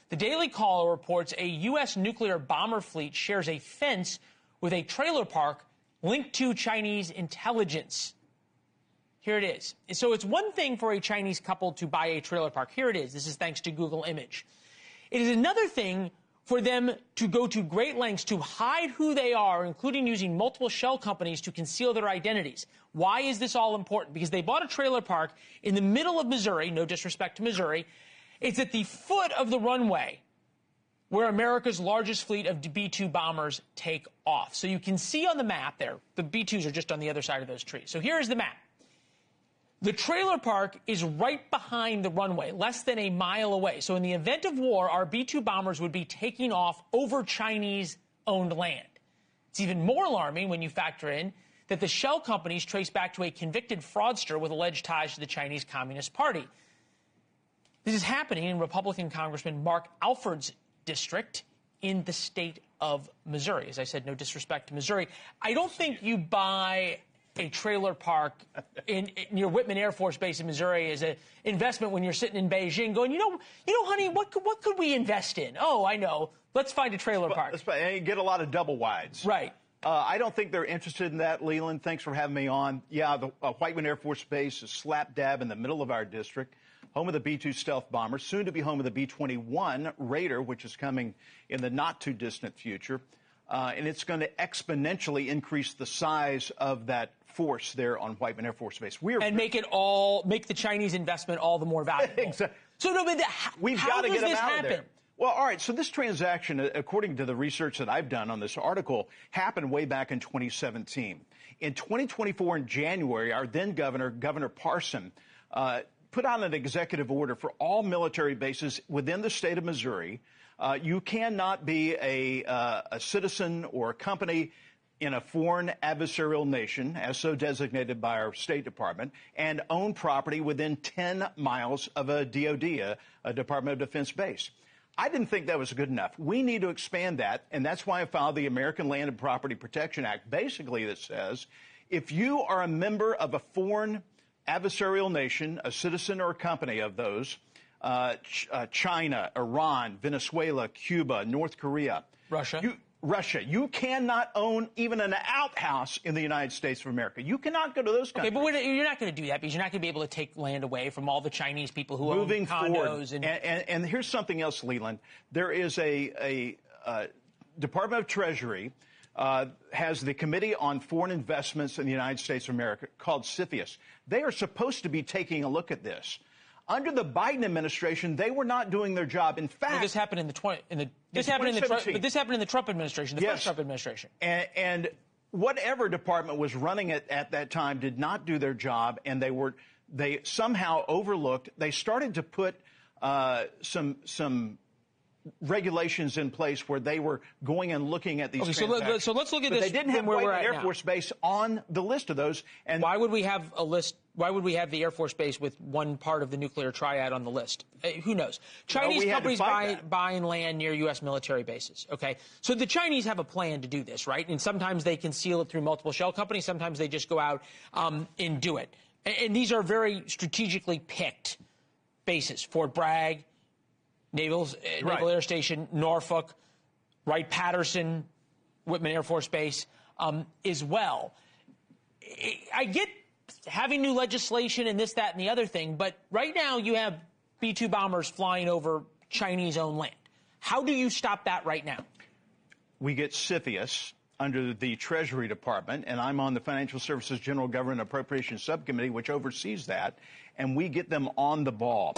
The Daily Caller reports a U.S. nuclear bomber fleet shares a fence with a trailer park linked to Chinese intelligence. Here it is. So it's one thing for a Chinese couple to buy a trailer park. Here it is. This is thanks to Google Image. It is another thing for them to go to great lengths to hide who they are, including using multiple shell companies to conceal their identities. Why is this all important? Because they bought a trailer park in the middle of Missouri, no disrespect to Missouri. It's at the foot of the runway where America's largest fleet of B-2 bombers take off. So you can see on the map there, the B-2s are just on the other side of those trees. So here's the map. The trailer park is right behind the runway, less than a mile away. So in the event of war, our B-2 bombers would be taking off over Chinese-owned land. It's even more alarming when you factor in that the shell companies trace back to a convicted fraudster with alleged ties to the Chinese Communist Party. This is happening in Republican Congressman Mark Alford's district in the state of Missouri. As I said, no disrespect to Missouri. I don't think you buy a trailer park in your Whitman Air Force Base in Missouri as an investment when you're sitting in Beijing going, you know, honey, what could we invest in? Oh, I know. Let's find a trailer park. And get a lot of double wides. Right. I don't think they're interested in that, Leland. Thanks for having me on. Yeah, the Whiteman Air Force Base is slap dab in the middle of our district, home of the B-2 stealth bomber, soon to be home of the B-21 Raider, which is coming in the not-too-distant future. And it's going to exponentially increase the size of that force there on Whiteman Air Force Base. And make the Chinese investment all the more valuable. Exactly. So, no, but we've how got to does get them this out happen? of there. Well, all right, so this transaction, according to the research that I've done on this article, happened way back in 2017. In 2024, in January, our then Governor Parson, put out an executive order for all military bases within the state of Missouri. You cannot be a citizen or a company in a foreign adversarial nation, as so designated by our State Department, and own property within 10 miles of a DOD, a Department of Defense base. I didn't think that was good enough. We need to expand that, and that's why I filed the American Land and Property Protection Act, basically that says if you are a member of a foreign adversarial nation, a citizen or a company of those, China, Iran, Venezuela, Cuba, North Korea, Russia, you cannot own even an outhouse in the United States of America. You cannot go to those countries. Okay, but you're not going to do that because you're not going to be able to take land away from all the Chinese people who own condos. And here's something else, Leland. There is a Department of Treasury has the Committee on Foreign Investments in the United States of America called CFIUS. They are supposed to be taking a look at this. Under the Biden administration, they were not doing their job. In fact, this happened in the Trump administration, the first Trump administration. And whatever department was running it at that time did not do their job, and they somehow overlooked. They started to put some regulations in place where they were going and looking at these transactions. So let's look at this. They didn't have Whiteman Air Force Base on the list of those. And why would we have a list? Why would we have the Air Force Base with one part of the nuclear triad on the list? Who knows? Chinese companies buying land near U.S. military bases. Okay, so the Chinese have a plan to do this, right? And sometimes they conceal it through multiple shell companies. Sometimes they just go out and do it. And these are very strategically picked bases. Fort Bragg, Naval Air Station, Norfolk, Wright-Patterson, Whitman Air Force Base as well. I get having new legislation and this, that, and the other thing, but right now you have B-2 bombers flying over Chinese-owned land. How do you stop that right now? We get CFIUS under the Treasury Department, and I'm on the Financial Services General Government Appropriations Subcommittee, which oversees that, and we get them on the ball.